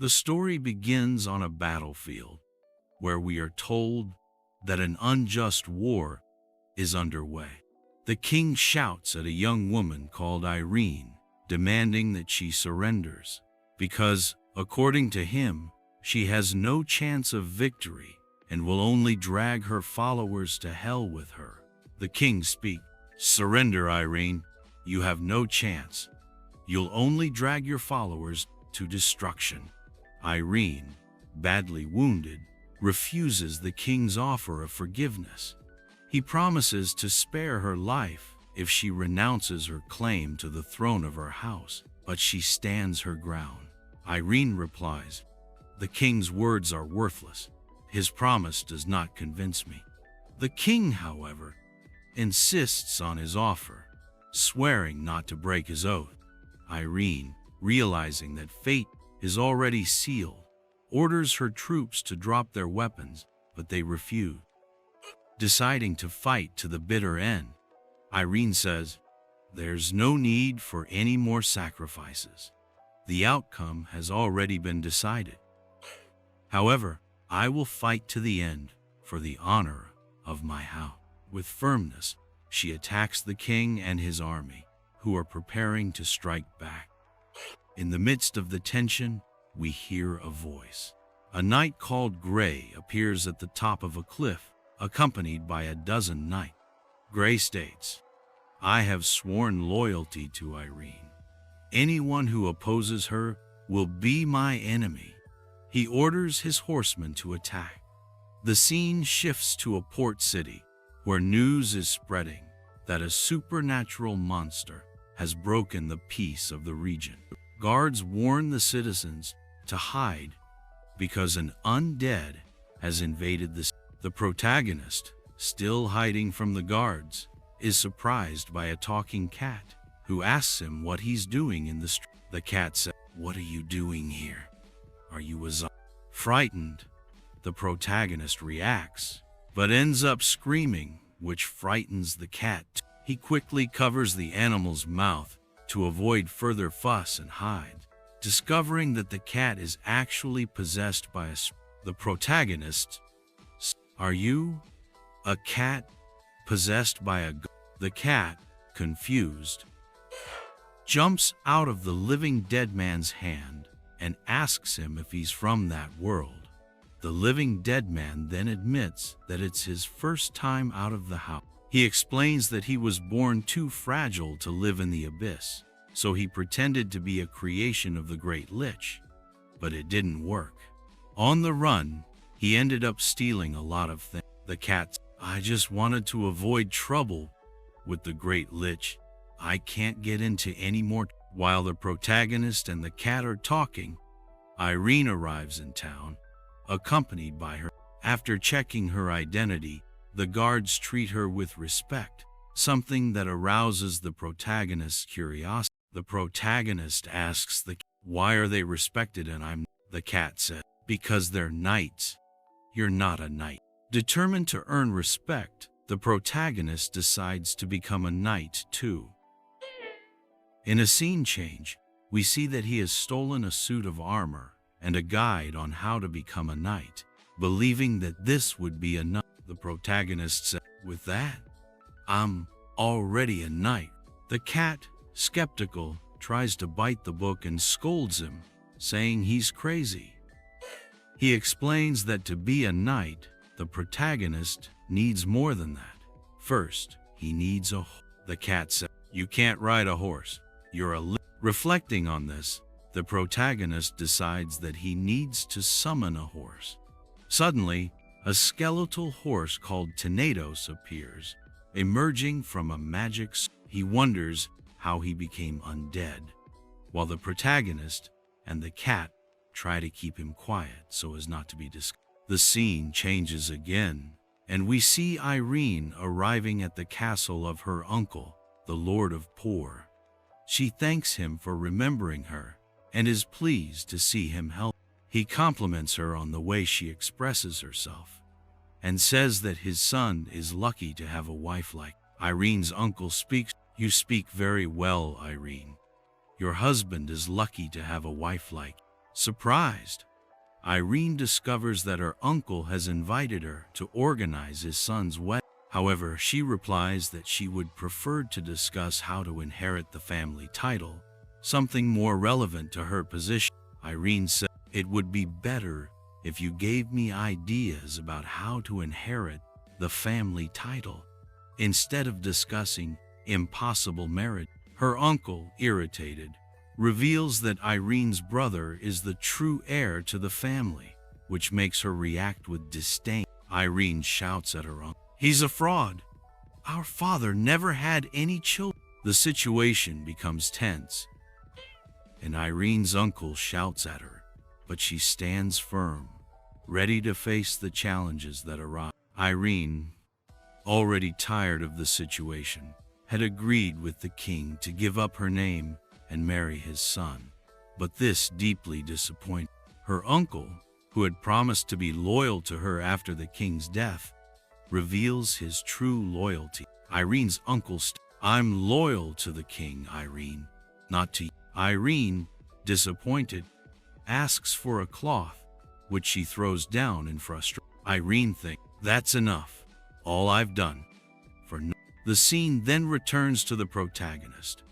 The story begins on a battlefield where we are told that an unjust war is underway. The king shouts at a young woman called Irene, demanding that she surrenders, because, according to him, she has no chance of victory and will only drag her followers to hell with her. The king speaks, "Surrender, Irene. You have no chance. You'll only drag your followers to destruction." Irene, badly wounded, refuses the king's offer of forgiveness. He promises to spare her life if she renounces her claim to the throne of her house, but she stands her ground. Irene replies, "The king's words are worthless. His promise does not convince me." The king, however, insists on his offer, swearing not to break his oath. Irene, realizing that fate is already sealed, orders her troops to drop their weapons, but they refuse. Deciding to fight to the bitter end, Irene says, "There's no need for any more sacrifices. The outcome has already been decided. However, I will fight to the end for the honor of my house." With firmness, she attacks the king and his army, who are preparing to strike back. In the midst of the tension, we hear a voice. A knight called Gray appears at the top of a cliff, accompanied by a dozen knights. Gray states, "I have sworn loyalty to Irene. Anyone who opposes her will be my enemy." He orders his horsemen to attack. The scene shifts to a port city, where news is spreading that a supernatural monster has broken the peace of the region. Guards warn the citizens to hide because an undead has invaded the city. The protagonist, still hiding from the guards, is surprised by a talking cat who asks him what he's doing in the street. The cat says, "What are you doing here? Are you a zombie?" Frightened, the protagonist reacts, but ends up screaming, which frightens the cat. He quickly covers the animal's mouth to avoid further fuss and hides, discovering that the cat is actually possessed by the protagonist. "Are you a cat possessed by a?" The cat, confused, jumps out of the living dead man's hand and asks him if he's from that world. The living dead man then admits that it's his first time out of the house. He explains that he was born too fragile to live in the abyss, so he pretended to be a creation of the great Lich, but it didn't work. On the run, he ended up stealing a lot of things. The cat, "I just wanted to avoid trouble with the great Lich. I can't get into any more." While the protagonist and the cat are talking, Irene arrives in town, accompanied by her. After checking her identity, the guards treat her with respect, something that arouses the protagonist's curiosity. The protagonist asks the cat, "Why are they respected and I'm?" The cat said, "Because they're knights. You're not a knight." Determined to earn respect, the protagonist decides to become a knight too. In a scene change, we see that he has stolen a suit of armor and a guide on how to become a knight, believing that this would be enough. The protagonist said, "With that, I'm already a knight." The cat, skeptical, tries to bite the book and scolds him, saying he's crazy. He explains that to be a knight, the protagonist needs more than that. First, he needs a horse. The cat said, "You can't ride a horse. You're a." Reflecting on this, the protagonist decides that he needs to summon a horse. Suddenly, a skeletal horse called Tenedos appears, emerging from a magic. He wonders how he became undead, while the protagonist and the cat try to keep him quiet so as not to be discovered. The scene changes again, and we see Irene arriving at the castle of her uncle, the Lord of Poor. She thanks him for remembering her and is pleased to see him help. He compliments her on the way she expresses herself and says that his son is lucky to have a wife like Irene's uncle speaks. "You speak very well, Irene. Your husband is lucky to have a wife like." Surprised, Irene discovers that her uncle has invited her to organize his son's wedding. However, she replies that she would prefer to discuss how to inherit the family title, something more relevant to her position. Irene said, "It would be better if you gave me ideas about how to inherit the family title, instead of discussing impossible marriage." Her uncle, irritated, reveals that Irene's brother is the true heir to the family, which makes her react with disdain. Irene shouts at her uncle, "He's a fraud. Our father never had any children." The situation becomes tense, and Irene's uncle shouts at her, but she stands firm, ready to face the challenges that arise. Irene, already tired of the situation, had agreed with the king to give up her name and marry his son, but this deeply disappointed her uncle, who had promised to be loyal to her after the king's death, reveals his true loyalty. Irene's uncle "I'm loyal to the king, Irene, not to you." Irene, disappointed, asks for a cloth, which she throws down in frustration. Irene thinks, "That's enough. All I've done for no." The scene then returns to the protagonist.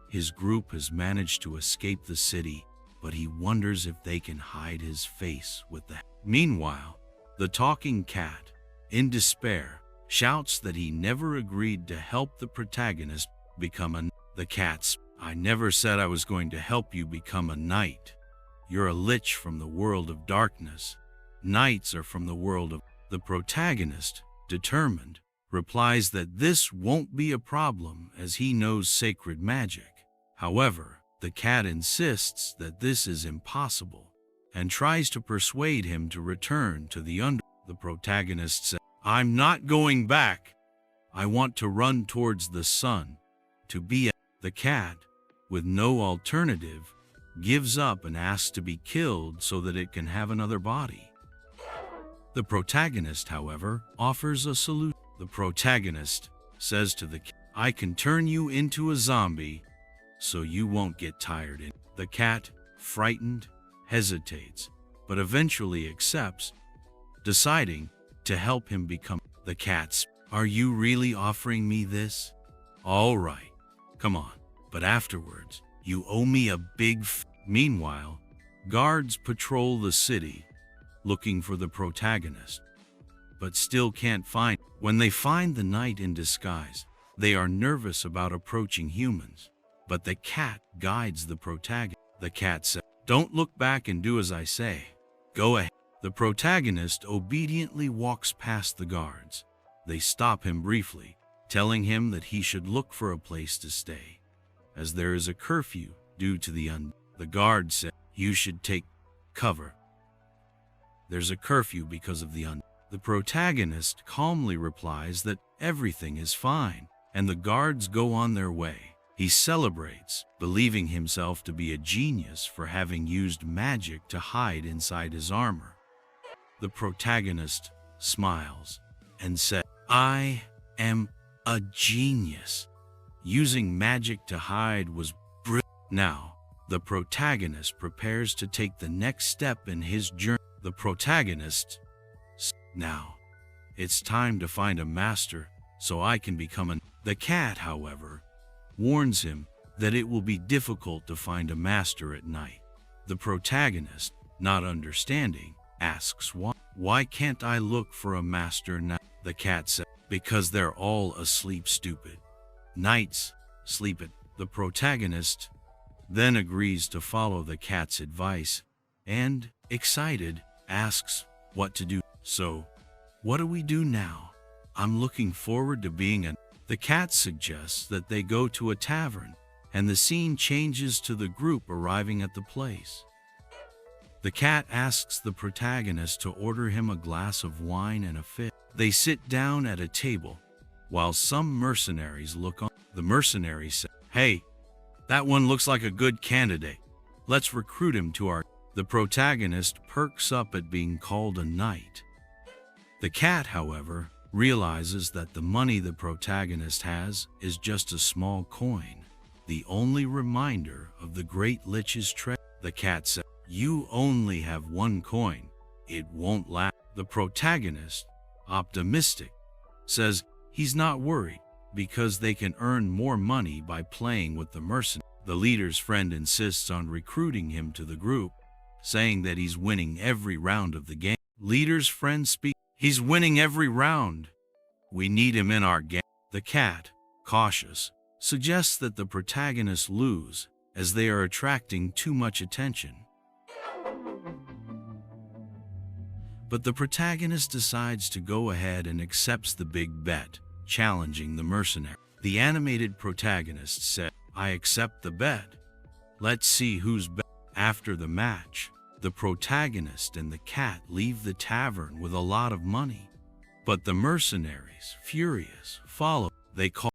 His group has managed to escape the city, but he wonders if they can hide his face with the... Meanwhile, the talking cat, in despair, shouts that he never agreed to help the protagonist become a... The cat's, "I never said I was going to help you become a knight. You're a lich from the world of darkness. Knights are from the world of..." The protagonist, determined, replies that this won't be a problem as he knows sacred magic. However, the cat insists that this is impossible and tries to persuade him to return to the under. The protagonist says, "I'm not going back. I want to run towards the sun, to be a..." The cat, with no alternative, gives up and asks to be killed so that it can have another body. The protagonist, however, offers a solution. The protagonist says to the cat, "I can turn you into a zombie so you won't get tired." The cat, frightened, hesitates, but eventually accepts, deciding to help him become... The cat's, "Are you really offering me this? All right, come on, but afterwards, you owe me a big Meanwhile, guards patrol the city, looking for the protagonist, but still can't find. When they find the knight in disguise, they are nervous about approaching humans, but the cat guides the protagonist. The cat says, "Don't look back and do as I say. Go ahead." The protagonist obediently walks past the guards. They stop him briefly, telling him that he should look for a place to stay, as there is a curfew due to the The guard said, "You should take cover. There's a curfew because of the The protagonist calmly replies that everything is fine, and the guards go on their way. He celebrates, believing himself to be a genius for having used magic to hide inside his armor. The protagonist smiles and says, "I am a genius. Using magic to hide was brilliant." Now, the protagonist prepares to take the next step in his journey. The protagonist, "Now, it's time to find a master so I can become an..." The cat, however, warns him that it will be difficult to find a master at night. The protagonist, not understanding, asks why. "Why can't I look for a master now?" The cat says, "Because they're all asleep, stupid. Knights sleep at..." The protagonist then agrees to follow the cat's advice and, excited, asks what to do. "So, what do we do now? I'm looking forward to being a..." The cat suggests that they go to a tavern, and the scene changes to the group arriving at the place. The cat asks the protagonist to order him a glass of wine and a fish. They sit down at a table, while some mercenaries look on. The mercenaries say, "Hey, that one looks like a good candidate. Let's recruit him to our..." The protagonist perks up at being called a knight. The cat, however, realizes that the money the protagonist has is just a small coin, the only reminder of the great Lich's treasure. The cat says, You only have one coin. It won't last. The protagonist, optimistic, says he's not worried because they can earn more money by playing with the mercenary. The leader's friend insists on recruiting him to the group, saying that he's winning every round of the game. Leader's friend speaks. He's winning every round. We need him in our gang. The cat, cautious, suggests that the protagonists lose as they are attracting too much attention. But the protagonist decides to go ahead and accepts the big bet, challenging the mercenary. The animated protagonist said, I accept the bet. Let's see who's better. After the match, the protagonist and the cat leave the tavern with a lot of money. But the mercenaries, furious, follow. They call